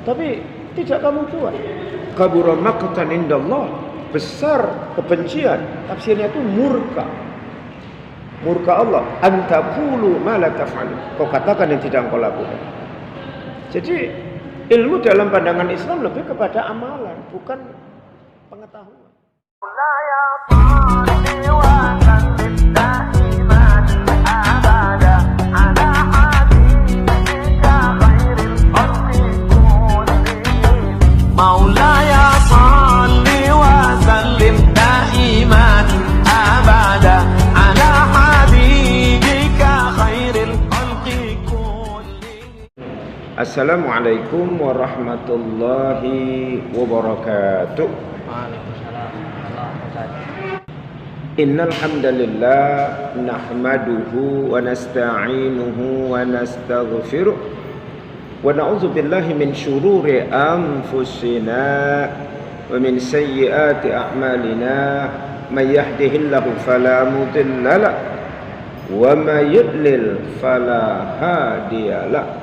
Tapi tidak kamu buat. Kabura maqtan indallah, besar kebencian. Tafsirnya itu murka. Murka Allah. Antaqulu ma la taf'alu. Kau katakan yang tidak kau lakukan. Jadi ilmu dalam pandangan Islam lebih kepada amalan, bukan pengetahuan. Maulaya salli wa sallim daiman abada ala habibika khairil khalqi kullihim. Assalamualaikum warahmatullahi wabarakatuh. Innal hamdalillah nahmaduhu wa nasta'inuhu wa nastaghfiruh wa na'udzu billahi min syururi anfusina wa min sayyiati a'malina may yahdihillahu fala mudilla lahu wa may yudlil fala hadiya lahu.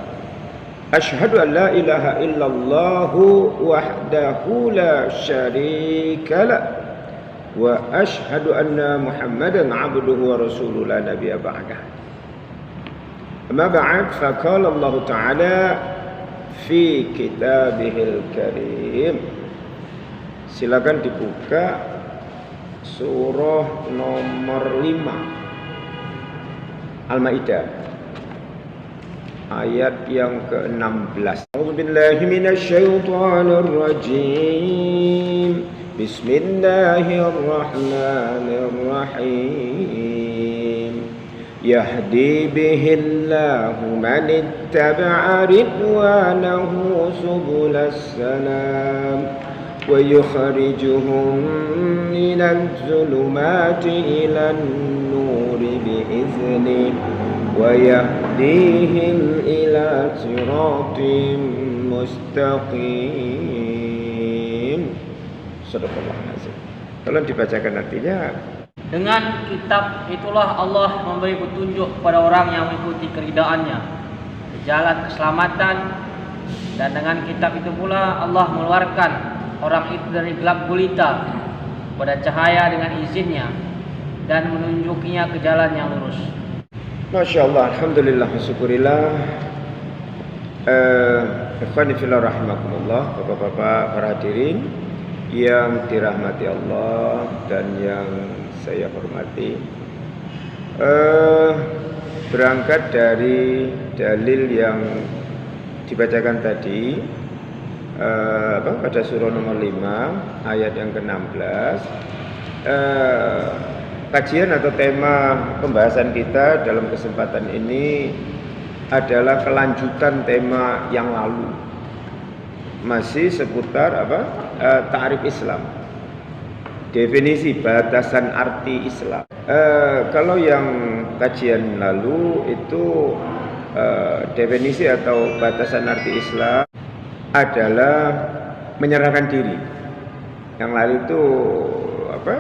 Asyhadu an la ilaha illallah wahdahu la syarika lahu wa asyhadu anna Muhammadan abduhu wa rasuluhu la nabiyya ba'dah. Amma ba'd, faqala Allah Ta'ala fi kitabihil karim. Silakan dibuka surah nomor 5 Al-Maidah ayat yang ke-16. A'udzubillahi minasyaitonir rajim. Bismillahirrahmanirrahim. Yahdi bihillahu man ittaba'a ridwanahu subulas salam wa yukhrijuhum minadh dhulumati ilan nuri bi'idznihi wa yahdihim ila siratim mustaqim. Sadaqallahul azim. Tolong dibacakan artinya. Dengan kitab itulah Allah memberi petunjuk kepada orang yang mengikuti keridaan-Nya di jalan keselamatan, dan dengan kitab itu pula Allah mengeluarkan orang itu dari gelap gulita pada cahaya dengan izinnya dan menunjukinya ke jalan yang lurus. Masya Allah, alhamdulillah, syukurillah. Ikhwani fillah rahimakumullah, bapak-bapak, para hadirin yang dirahmati Allah dan yang saya hormati. Berangkat dari dalil yang dibacakan tadi, pada surah nomor 5 ayat yang ke-16, kajian atau tema pembahasan kita dalam kesempatan ini adalah kelanjutan tema yang lalu, masih seputar ta'rif Islam, definisi batasan arti Islam. Kalau yang kajian lalu itu definisi atau batasan arti Islam adalah menyerahkan diri. Yang lalu itu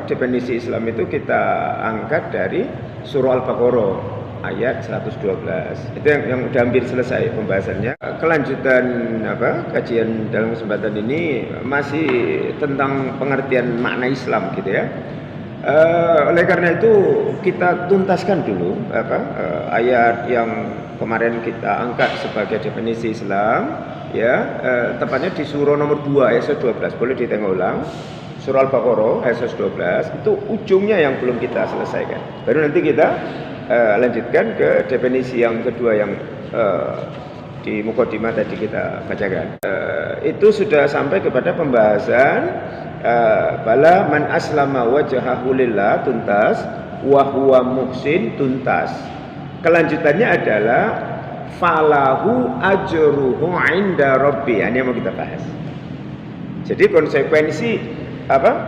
definisi Islam itu kita angkat dari surah Al-Baqarah ayat 112. Itu yang udah hampir selesai pembahasannya. Kelanjutan kajian dalam kesempatan ini masih tentang pengertian makna Islam gitu ya. Oleh karena itu kita tuntaskan dulu ayat yang kemarin kita angkat sebagai definisi Islam ya, tepatnya di surah nomor 2 ayat 12. Boleh ditengok ulang. Surah Al-Baqarah ayat 12 itu ujungnya yang belum kita selesaikan. Baru nanti kita lanjutkan ke definisi yang kedua yang di mukadimah tadi kita bacakan. Itu sudah sampai kepada pembahasan bala man aslama wajhahu lillah tuntas, wa huwa muhsin tuntas. Kelanjutannya adalah falahu ajruhu 'inda rabbi. Ini yang mau kita bahas. Jadi konsekuensi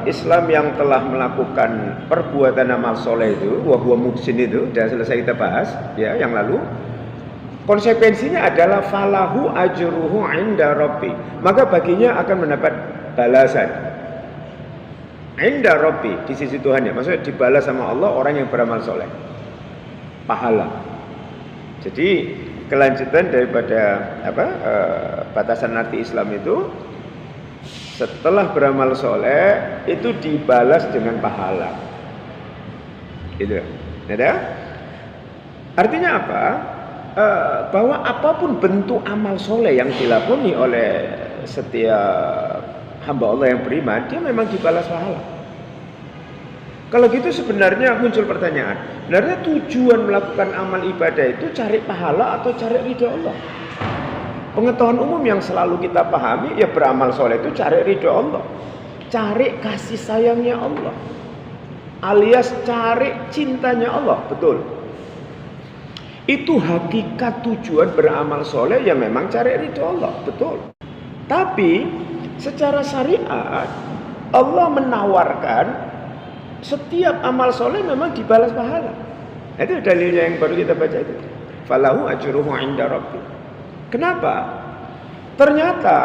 Islam yang telah melakukan perbuatan amal soleh itu, wa huwa muhsin itu, dan selesai kita bahas ya yang lalu. Konsekuensinya adalah falahu ajruhu 'inda rabbi. Maka baginya akan mendapat balasan 'inda rabbi, di sisi Tuhan ya. Maksudnya dibalas sama Allah orang yang beramal soleh. Pahala. Jadi kelanjutan daripada batasan arti Islam itu, setelah beramal soleh itu dibalas dengan pahala. Gitu. Ada? Artinya apa? Bahwa apapun bentuk amal soleh yang dilakoni oleh setiap hamba Allah yang beriman, dia memang dibalas pahala. Kalau gitu sebenarnya muncul pertanyaan, sebenarnya tujuan melakukan amal ibadah itu cari pahala atau cari ridha Allah? Pengetahuan umum yang selalu kita pahami, ya beramal soleh itu cari ridha Allah, cari kasih sayangnya Allah, alias cari cintanya Allah, betul. Itu hakikat tujuan beramal soleh, ya memang cari ridha Allah, betul. Tapi secara syariat Allah menawarkan setiap amal soleh memang dibalas pahala. Itu dalilnya yang baru kita baca itu. Falahu ajruhu 'inda rabbi. Kenapa? Ternyata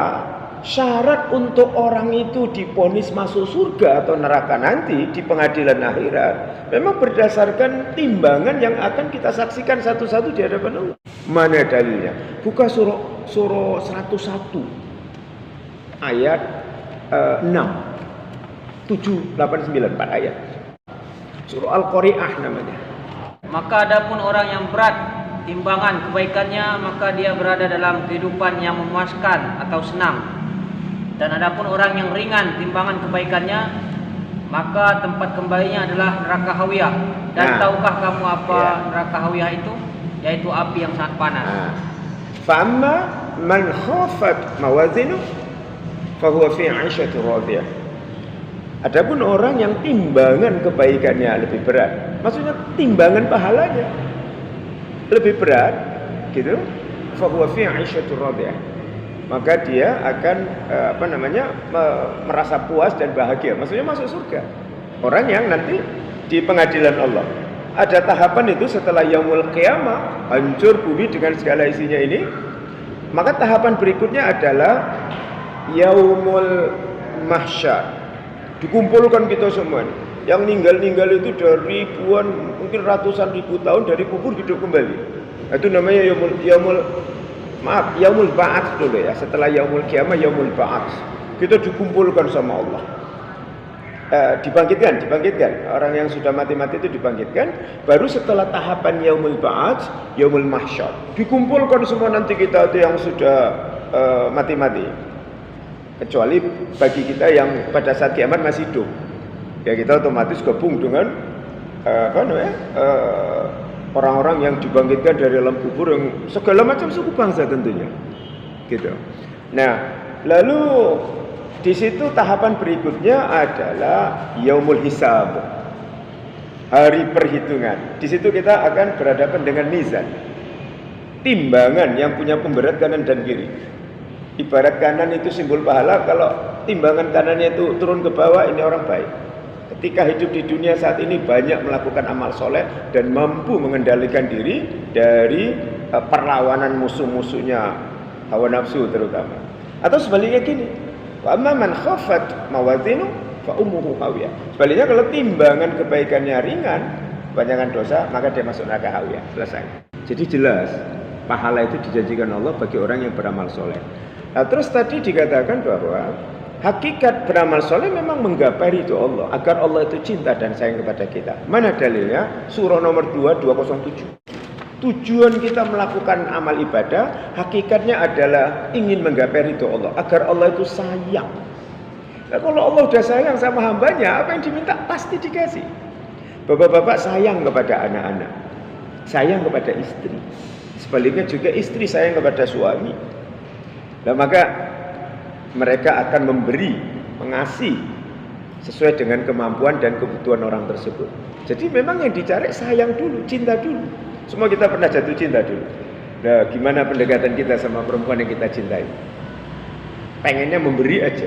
syarat untuk orang itu divonis masuk surga atau neraka nanti di pengadilan akhirat memang berdasarkan timbangan yang akan kita saksikan satu-satu di hadapan Allah. Mana dalilnya? Buka surah 101 ayat 6. 7, 8, 9, 4 ayat. Surah Al-Qari'ah namanya. Maka adapun orang yang berat timbangan kebaikannya, maka dia berada dalam kehidupan yang memuaskan atau senang. Dan adapun orang yang ringan timbangan kebaikannya, maka tempat kembalinya adalah neraka hawiyah. Dan tahukah kamu apa neraka hawiyah itu? Yaitu api yang sangat panas. Fa'amma man khafat mawazinu fahuwa fi 'ishatin radiyah. Adapun orang yang timbangan kebaikannya lebih berat, maksudnya timbangan pahalanya lebih berat, gitu, fahuwa fi 'ishatin radiyah. Maka dia akan merasa puas dan bahagia, maksudnya masuk surga. Orang yang nanti di pengadilan Allah ada tahapan itu setelah yaumul qiyamah, hancur bumi dengan segala isinya ini, maka tahapan berikutnya adalah yaumul mahsyar. Dikumpulkan kita semua yang ninggal itu dari ribuan, mungkin ratusan ribu tahun dari kubur hidup kembali. Itu namanya yaumul ba'ats dulu ya. Setelah yaumul qiyamah, yaumul ba'ats. Kita dikumpulkan sama Allah. Dibangkitkan. Orang yang sudah mati-mati itu dibangkitkan. Baru setelah tahapan yaumul ba'ats, yaumul mahsyar. Dikumpulkan semua nanti kita itu yang sudah mati-mati. Kecuali bagi kita yang pada saat kiamat masih hidup, ya kita otomatis gabung dengan orang-orang yang dibangkitkan dari alam kubur yang segala macam suku bangsa tentunya, gitu. Nah, lalu di situ tahapan berikutnya adalah yaumul hisab, hari perhitungan. Di situ kita akan berhadapan dengan mizan, timbangan yang punya pemberat kanan dan kiri. Ibarat kanan itu simbol pahala, kalau timbangan kanannya itu turun ke bawah, ini orang baik. Ketika hidup di dunia saat ini banyak melakukan amal soleh dan mampu mengendalikan diri dari perlawanan musuh-musuhnya hawa nafsu terutama. Atau sebaliknya gini, wa amma man khafat mawazinu fa ummuhu hawiyah. Sebaliknya kalau timbangan kebaikannya ringan, kebanyakan dosa, maka dia masuk neraka hawiyah. Selesai. Jadi jelas pahala itu dijanjikan Allah bagi orang yang beramal soleh. Nah, terus tadi dikatakan bahwa hakikat beramal soleh memang menggapai ridho Allah, agar Allah itu cinta dan sayang kepada kita. Mana dalilnya? Surah nomor 2, 207. Tujuan kita melakukan amal ibadah hakikatnya adalah ingin menggapai ridho Allah, agar Allah itu sayang. Nah, kalau Allah sudah sayang sama hambanya, apa yang diminta pasti dikasih. Bapak-bapak sayang kepada anak-anak, sayang kepada istri. Sebaliknya juga istri sayang kepada suami. Nah, maka mereka akan memberi, mengasih sesuai dengan kemampuan dan kebutuhan orang tersebut. Jadi memang yang dicari sayang dulu, cinta dulu. Semua kita pernah jatuh cinta dulu. Nah, gimana pendekatan kita sama perempuan yang kita cintai? Pengennya memberi aja.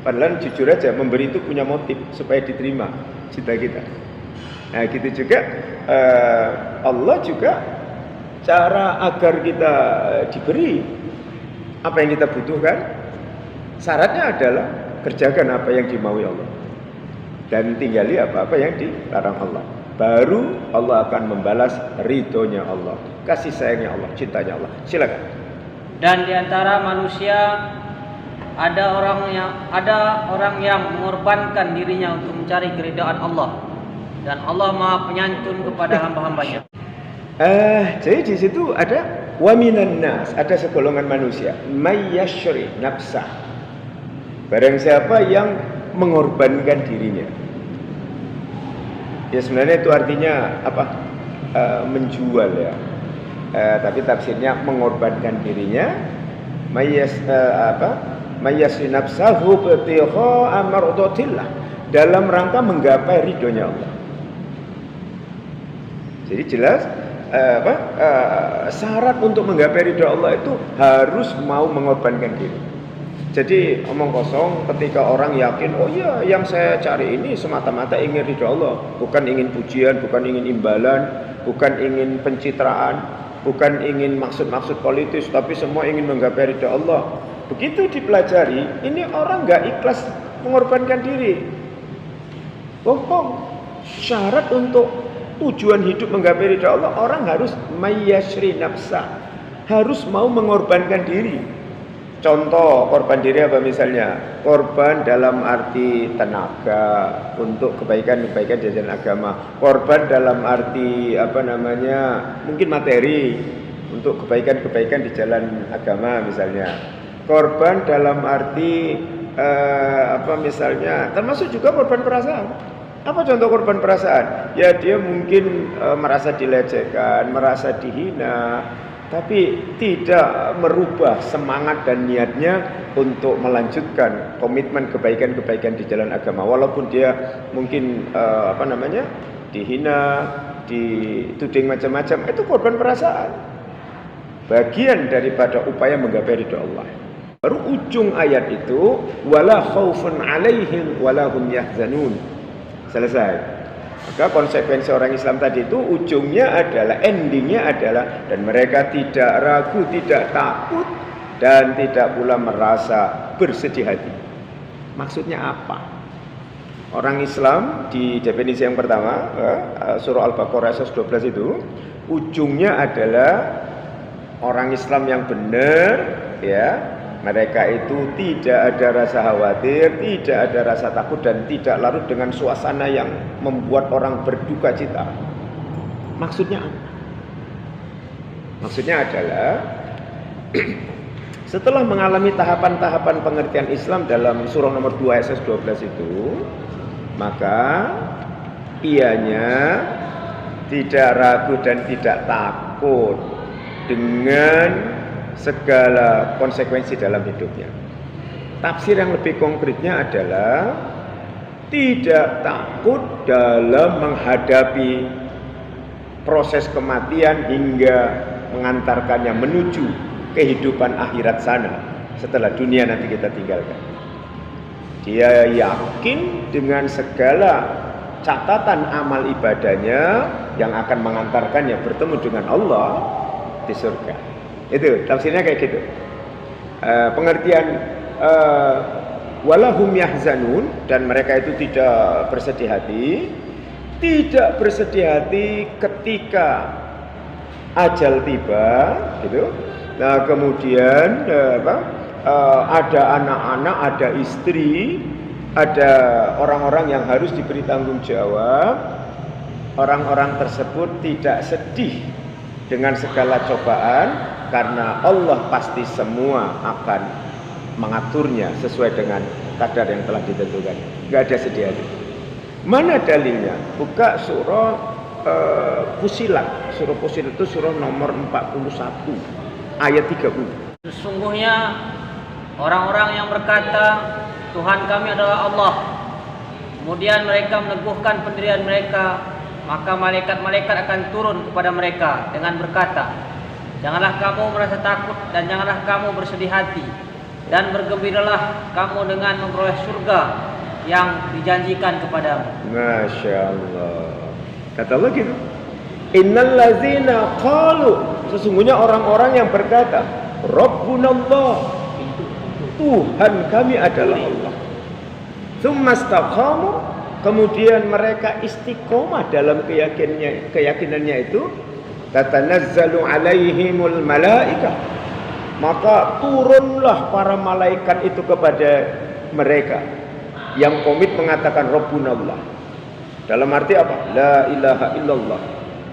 Padahal jujur aja, memberi itu punya motif supaya diterima cinta kita. Nah, gitu juga Allah juga cara agar kita diberi apa yang kita butuhkan, syaratnya adalah kerjakan apa yang dimaui Allah dan tinggali apa-apa yang dilarang Allah. baru Allah akan membalas ridhonya Allah, kasih sayangnya Allah, cintanya Allah. Silakan. Dan di antara manusia ada orang yang mengorbankan dirinya untuk mencari keridhaan Allah, dan Allah Maha penyantun kepada hamba-hambanya. Jadi di situ ada wa minan nas, ada segolongan manusia may yashri nafsah, barang siapa yang mengorbankan dirinya. Ya sebenarnya itu artinya apa? Menjual ya. Tapi tafsirnya mengorbankan dirinya. Mayyasri nafsahu btigha mardatillah, dalam rangka menggapai ridhonya Allah. Jadi jelas syarat untuk menggapai ridho Allah itu harus mau mengorbankan diri. Jadi omong kosong ketika orang yakin, oh iya yang saya cari ini semata-mata ingin ridho Allah, bukan ingin pujian, bukan ingin imbalan, bukan ingin pencitraan, bukan ingin maksud-maksud politis, tapi semua ingin menggapai ridho Allah. Begitu dipelajari, ini orang nggak ikhlas mengorbankan diri. Bohong. Syarat untuk tujuan hidup menggapai ridho Allah, orang harus mayyashri nafsa, harus mau mengorbankan diri. Contoh korban diri apa misalnya? Korban dalam arti tenaga untuk kebaikan-kebaikan di jalan agama. Korban dalam arti mungkin materi untuk kebaikan-kebaikan di jalan agama misalnya. Korban dalam arti misalnya, termasuk juga korban perasaan. Apa contoh korban perasaan? Ya dia mungkin merasa dilecehkan, merasa dihina, tapi tidak merubah semangat dan niatnya untuk melanjutkan komitmen kebaikan-kebaikan di jalan agama, walaupun dia mungkin dihina, dituding macam-macam. Itu korban perasaan, bagian daripada upaya menggapai ridho Allah. Baru ujung ayat itu wala khaufun 'alaihim wala hum yahzanun, selesai. Maka konsekuensi orang Islam tadi itu ujungnya adalah, endingnya adalah, dan mereka tidak ragu, tidak takut, dan tidak pula merasa bersedih hati. Maksudnya apa? Orang Islam di definisi yang pertama, surah Al-Baqarah ayat 12 itu, ujungnya adalah orang Islam yang benar, ya. Mereka itu tidak ada rasa khawatir, tidak ada rasa takut, dan tidak larut dengan suasana yang membuat orang berduka cita. Maksudnya apa? Maksudnya adalah setelah mengalami tahapan-tahapan pengertian Islam dalam surah nomor 2 ayat 12 itu, maka ianya tidak ragu dan tidak takut dengan segala konsekuensi dalam hidupnya. Tafsir yang lebih konkretnya adalah tidak takut dalam menghadapi proses kematian hingga mengantarkannya menuju kehidupan akhirat sana setelah dunia nanti kita tinggalkan. Dia yakin dengan segala catatan amal ibadahnya yang akan mengantarkannya bertemu dengan Allah di surga. Itu tafsirnya kayak gitu. Pengertian walahum yahzanun, dan mereka itu tidak bersedih hati. Tidak bersedih hati ketika ajal tiba, gitu. Nah, kemudian ada anak-anak, ada istri, ada orang-orang yang harus diberi tanggung jawab. Orang-orang tersebut tidak sedih dengan segala cobaan, karena Allah pasti semua akan mengaturnya sesuai dengan kadar yang telah ditentukan. Gak ada sedih hati. Mana dalilnya? Buka surah Fusilat. Surah Fusilat itu surah nomor 41 ayat 30. Sesungguhnya orang-orang yang berkata Tuhan kami adalah Allah, kemudian mereka meneguhkan pendirian mereka, maka malaikat-malaikat akan turun kepada mereka dengan berkata, janganlah kamu merasa takut dan janganlah kamu bersedih hati, dan bergembiralah kamu dengan memperoleh surga yang dijanjikan kepadamu. Masya Allah. Kata Allah gitu. Innal ladzina qalu, sesungguhnya orang-orang yang berkata Rabbunallah, Tuhan kami adalah Allah. Tsumma istaqamu, kemudian mereka istiqomah dalam keyakinannya itu, tatanazzalu alaihimul malaikah, maka turunlah para malaikat itu kepada mereka yang komit mengatakan Rabbunallah. Dalam arti apa? La ilaha illallah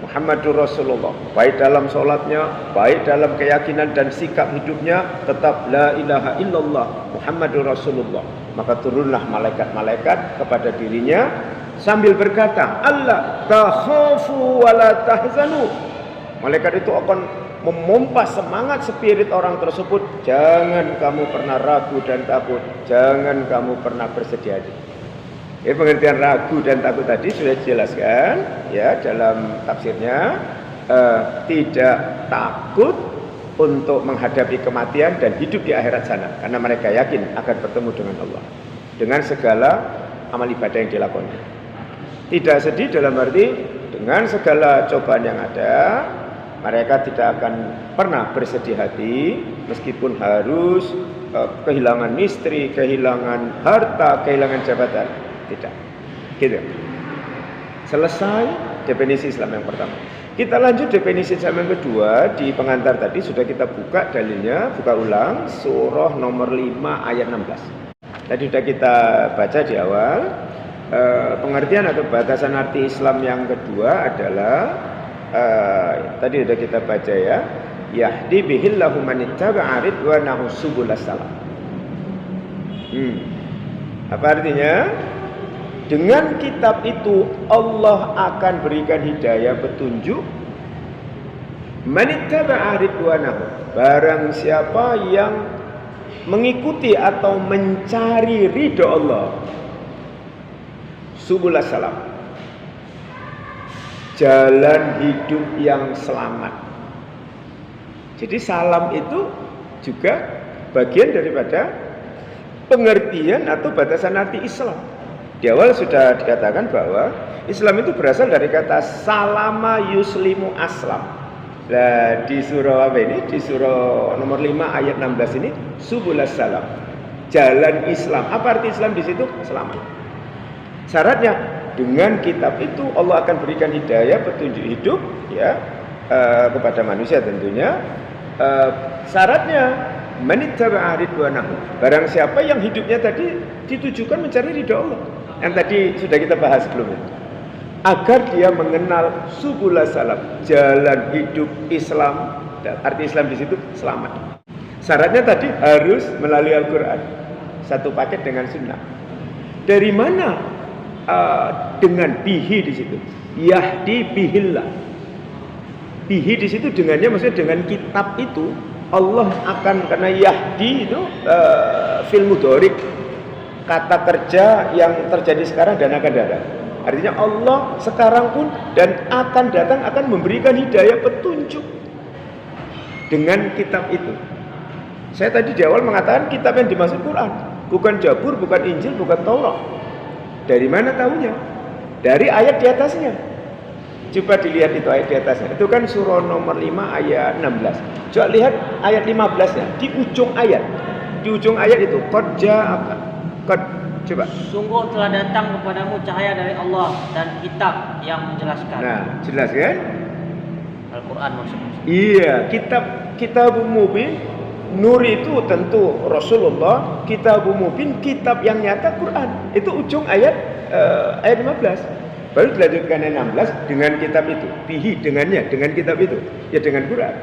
Muhammadur Rasulullah. Baik dalam sholatnya, baik dalam keyakinan dan sikap hidupnya, tetap la ilaha illallah Muhammadur Rasulullah. Maka turunlah malaikat-malaikat kepada dirinya sambil berkata, Allah takhafu wa la tahzanu. Malaikat itu akan memompa semangat spirit orang tersebut. Jangan kamu pernah ragu dan takut. Jangan kamu pernah bersedih hati. Ya, pengertian ragu dan takut tadi sudah dijelaskan ya dalam tafsirnya. Tidak takut untuk menghadapi kematian dan hidup di akhirat sana, karena mereka yakin akan bertemu dengan Allah dengan segala amal ibadah yang dilakukan. Tidak sedih dalam arti dengan segala cobaan yang ada, mereka tidak akan pernah bersedih hati meskipun harus kehilangan istri, kehilangan harta, kehilangan jabatan. Tidak. Gitu. Selesai definisi Islam yang pertama. Kita lanjut definisi Islam yang kedua. Di pengantar tadi sudah kita buka dalilnya, buka ulang surah nomor 5 ayat 16. Tadi sudah kita baca di awal. Pengertian atau batasan arti Islam yang kedua adalah tadi sudah kita baca ya, yahdi bihillahu man ittaba'a ridwanahu subulas salam. Apa artinya? Dengan kitab itu Allah akan berikan hidayah, petunjuk, man ittaba'a ridwanahu, barang siapa yang mengikuti atau mencari ridho Allah, subulas salam, jalan hidup yang selamat. Jadi salam itu juga bagian daripada pengertian atau batasan arti Islam. Di awal sudah dikatakan bahwa Islam itu berasal dari kata salama yuslimu aslam. Nah, di surah apa ini? Di surah nomor 5 ayat 16 ini subulas salam, jalan Islam. Apa arti Islam di situ? Selamat. Syaratnya dengan kitab itu Allah akan berikan hidayah, petunjuk hidup ya kepada manusia tentunya. Syaratnya manittaba'a ridwanahu, barang siapa yang hidupnya tadi ditujukan mencari ridha Allah, yang tadi sudah kita bahas sebelumnya, agar dia mengenal subulas salam, jalan hidup Islam. Dan arti Islam di situ selamat. Syaratnya tadi harus melalui Al-Quran, satu paket dengan sunnah. Dari mana? Dengan bihi di situ, yahdi bihillah. Bihi di situ dengannya maksudnya dengan kitab itu Allah akan, karena yahdi itu fil mudhari, kata kerja yang terjadi sekarang dan akan datang. Artinya Allah sekarang pun dan akan datang akan memberikan hidayah, petunjuk dengan kitab itu. Saya tadi di awal mengatakan kitab yang dimaksud Quran, bukan Jabur, bukan Injil, bukan Taurat. Dari mana tahunya? Dari ayat di atasnya. Coba dilihat itu ayat di atasnya. Itu kan surah nomor 5 ayat 16. Coba lihat ayat 15-nya di ujung ayat. Di ujung ayat itu qad ja'aka. Coba. Sungguh telah datang kepadamu cahaya dari Allah dan kitab yang menjelaskan. Nah, jelas kan? Al-Quran maksudnya. Iya, kitabun mubin. Nur itu tentu Rasulullah, kitabun mubin, kitab yang nyata Quran. Itu ujung ayat 15. Baru dilanjutkan ayat 16 dengan kitab itu. Bihi dengannya, dengan kitab itu. Ya dengan Quran.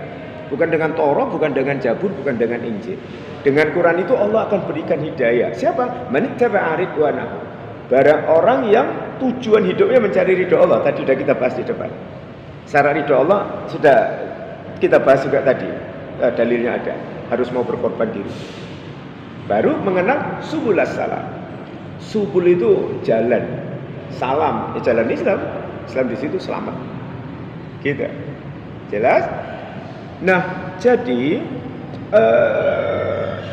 Bukan dengan Taurat, bukan dengan Jabur, bukan dengan Injil. Dengan Quran itu Allah akan berikan hidayah. Siapa? Manittaba'a ridwanahu. Barang orang yang tujuan hidupnya mencari ridho Allah. Tadi sudah kita bahas di depan. Syarat ridho Allah sudah kita bahas juga tadi. Dalilnya ada. Harus mau berkorban diri. Baru mengenal subulas salam. Subul itu jalan. Salam, jalan Islam. Islam di situ selamat. Gitu. Jelas? Nah, jadi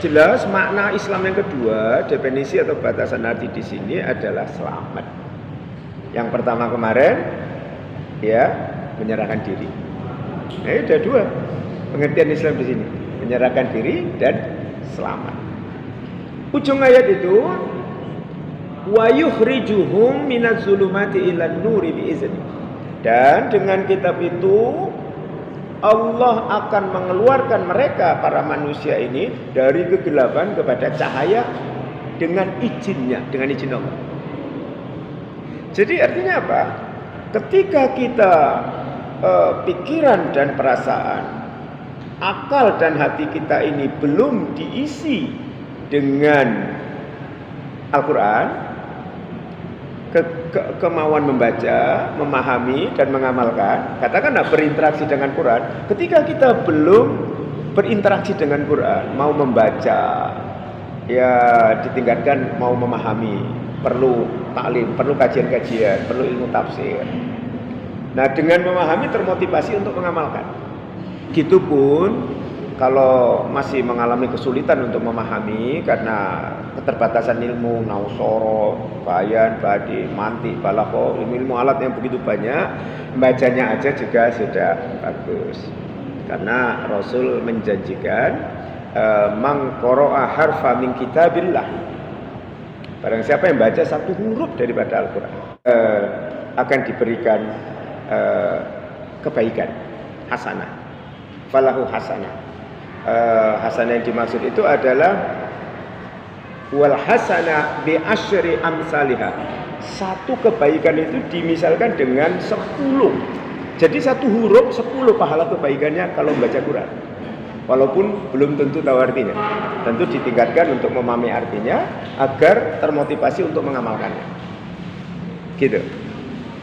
jelas makna Islam yang kedua, definisi atau batasan arti di sini adalah selamat. Yang pertama kemarin ya, menyerahkan diri. Nah, ada dua pengertian Islam di sini, menyerahkan diri dan selamat. Ujung ayat itu wa yukhrijuhum minadz zulumati ilan nuri biizni. Dan dengan kitab itu Allah akan mengeluarkan mereka para manusia ini dari kegelapan kepada cahaya dengan izinnya, dengan izin Allah. Jadi artinya apa? Ketika kita pikiran dan perasaan, akal dan hati kita ini belum diisi dengan Al-Quran, kemauan membaca, memahami dan mengamalkan, katakanlah berinteraksi dengan Quran. Ketika kita belum berinteraksi dengan Quran, mau membaca, ya ditingkatkan mau memahami, perlu taklim, perlu kajian-kajian, perlu ilmu tafsir. Nah, dengan memahami termotivasi untuk mengamalkan. Gitupun kalau masih mengalami kesulitan untuk memahami karena keterbatasan ilmu, nausoro, bayan, badi, mantik, balagho, ilmu alat yang begitu banyak, bacanya aja juga sudah bagus. Karena Rasul menjanjikan man qara'a harfa min kitabillah, barang siapa yang baca satu huruf daripada Al-Quran akan diberikan kebaikan, hasanah, falahu hasanah. Hasanah yang dimaksud itu adalah wal hasanah bi asyri amsalihha. Satu kebaikan itu dimisalkan dengan 10. Jadi satu huruf 10 pahala kebaikannya kalau membaca Quran. Walaupun belum tentu tahu artinya. Tentu ditingkatkan untuk memahami artinya agar termotivasi untuk mengamalkannya. Gitu.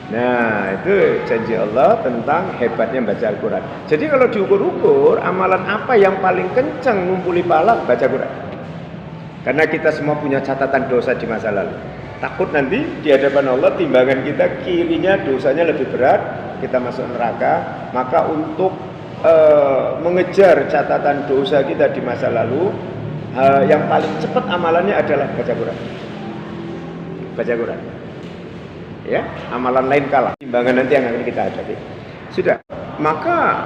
Nah, itu janji Allah tentang hebatnya baca Al-Quran. Jadi kalau diukur-ukur, amalan apa yang paling kencang ngumpuli pahala? Baca Quran. Karena kita semua punya catatan dosa di masa lalu. Takut nanti di hadapan Allah timbangan kita kirinya dosanya lebih berat, kita masuk neraka. Maka untuk mengejar catatan dosa kita di masa lalu, yang paling cepat amalannya adalah baca Quran. Baca Quran. Ya, amalan lain kalah. Timbangan nanti yang akan kita hadapi. Sudah. Maka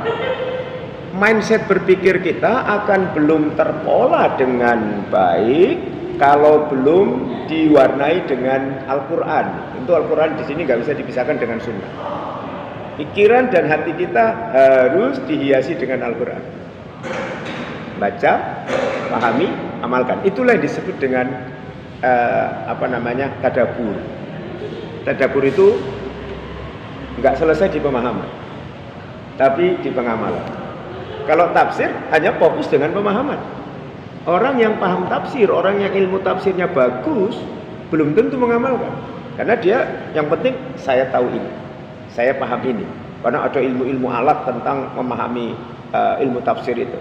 mindset berpikir kita akan belum terpola dengan baik kalau belum diwarnai dengan Al-Quran. Tentu Al-Quran di sini nggak bisa dipisahkan dengan Sunnah. Pikiran dan hati kita harus dihiasi dengan Al-Quran. Baca, pahami, amalkan. Itulah yang disebut dengan tadabbur. Tadabbur itu enggak selesai di pemahaman, tapi di pengamalan. Kalau tafsir hanya fokus dengan pemahaman. Orang yang paham tafsir, orang yang ilmu tafsirnya bagus, belum tentu mengamalkan. Karena dia yang penting saya tahu ini, saya paham ini. Karena ada ilmu-ilmu alat tentang memahami ilmu tafsir itu.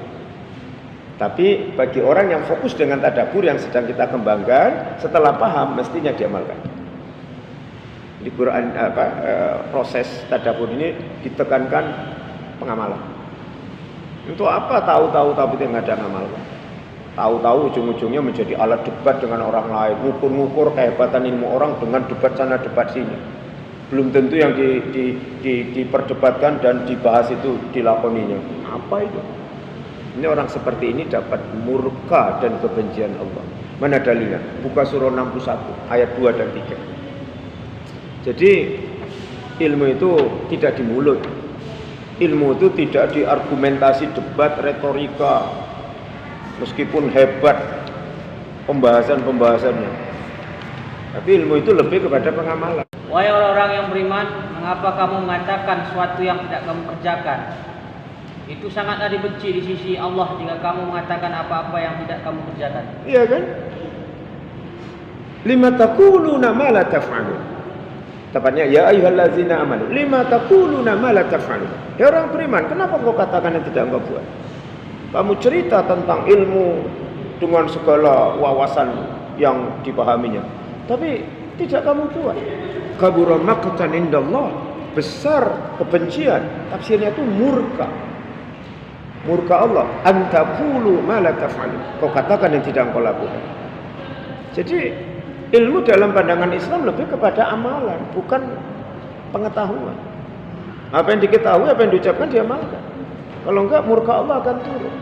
Tapi bagi orang yang fokus dengan tadabbur yang sedang kita kembangkan, setelah paham mestinya diamalkan. Di Quran proses tadabbur ini ditekankan pengamalan. Untuk apa tahu-tahu tapi tidak ada ngamalkan? Tahu-tahu ujung-ujungnya menjadi alat debat dengan orang lain, ngukur-ngukur kehebatan ilmu orang dengan debat sana debat sini. Belum tentu yang diperdebatkan dan dibahas itu dilakoninya. Apa itu? Ini orang seperti ini dapat murka dan kebencian Allah. Mana dalilnya? Buka surah 61 ayat 2 dan 3. Jadi ilmu itu tidak di mulut. Ilmu itu tidak di argumentasi, debat, retorika. Meskipun hebat pembahasan-pembahasannya. Tapi ilmu itu lebih kepada pengamalan. Wahai orang-orang yang beriman, mengapa kamu mengatakan sesuatu yang tidak kamu kerjakan? Itu sangatlah dibenci di sisi Allah jika kamu mengatakan apa-apa yang tidak kamu kerjakan. Iya kan? Lima taquluna ma la taf'alun. Tepatnya ya ayyuhallazina amanu lima taquluna ma la taf'alun. Ya orang beriman, kenapa engkau katakan yang tidak engkau buat? Kamu cerita tentang ilmu dengan segala wawasan yang dipahaminya, tapi tidak kamu buat. Kabura maqtan indallah, besar kebencian. Tafsirnya itu murka. Murka Allah. Antaqulu ma la taf'alun. Kau katakan yang tidak engkau lakukan. Jadi ilmu dalam pandangan Islam lebih kepada amalan, bukan pengetahuan. Apa yang diketahui, apa yang diucapkan diamalkan. Kalau enggak, murka Allah akan turun.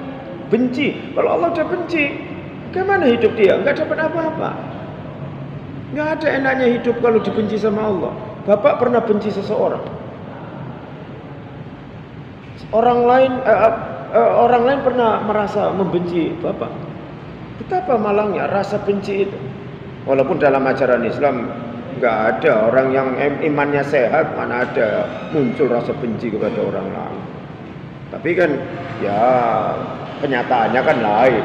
Benci. Kalau Allah sudah benci, bagaimana hidup dia? Enggak dapat apa-apa. Nggak ada enaknya hidup kalau dibenci sama Allah. Bapak pernah benci seseorang. Orang lain pernah merasa membenci Bapak. Betapa malangnya rasa benci itu. Walaupun dalam ajaran Islam nggak ada orang yang imannya sehat, mana ada muncul rasa benci kepada orang lain. Tapi kan ya kenyataannya kan lain.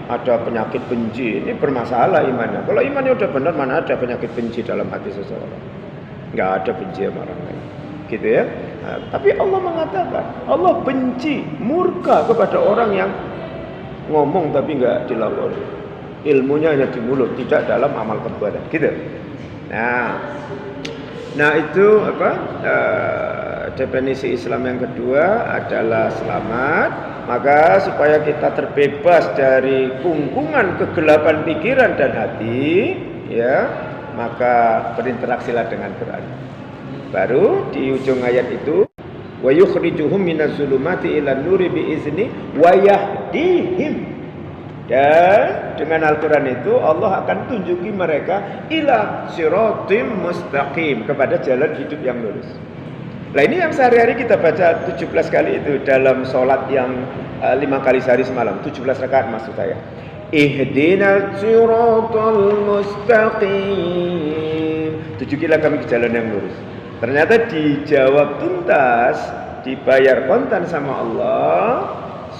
Ada penyakit benci, ini bermasalah imannya. Kalau imannya udah benar, mana ada penyakit benci dalam hati seseorang. Nggak ada benci sama orang lain. Gitu ya. Nah, tapi Allah mengatakan, Allah benci, murka kepada orang yang ngomong tapi nggak dilakoni. Ilmunya hanya di mulut, tidak dalam amal perbuatan. Gitu. Nah itu apa? Definisi Islam yang kedua adalah selamat. Maka supaya kita terbebas dari kungkungan kegelapan pikiran dan hati, ya, maka berinteraksilah dengan Quran. Baru di ujung ayat itu, wa yukhrijuhum minaz zulumati ilan nuri biizni wa yahdihim. Dan dengan Al-Quran itu Allah akan tunjuki mereka ila siratim mustaqim, kepada jalan hidup yang lurus. Nah ini yang sehari-hari kita baca 17 kali itu dalam sholat yang 5 kali sehari semalam, 17 rakaat maksud saya. Ihdinas siratal mustaqim, tunjukilah kami ke jalan yang lurus. Ternyata dijawab tuntas, dibayar kontan sama Allah.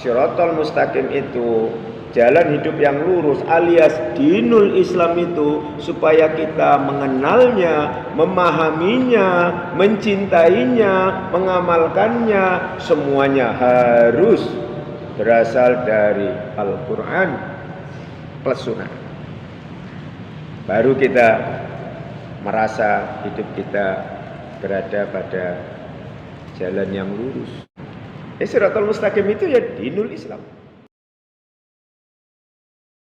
Siratal mustaqim itu jalan hidup yang lurus, alias dinul Islam itu, supaya kita mengenalnya, memahaminya, mencintainya, mengamalkannya, semuanya harus berasal dari Al-Quran plus Sunnah. Baru kita merasa hidup kita berada pada jalan yang lurus. Siratal mustaqim itu ya dinul Islam.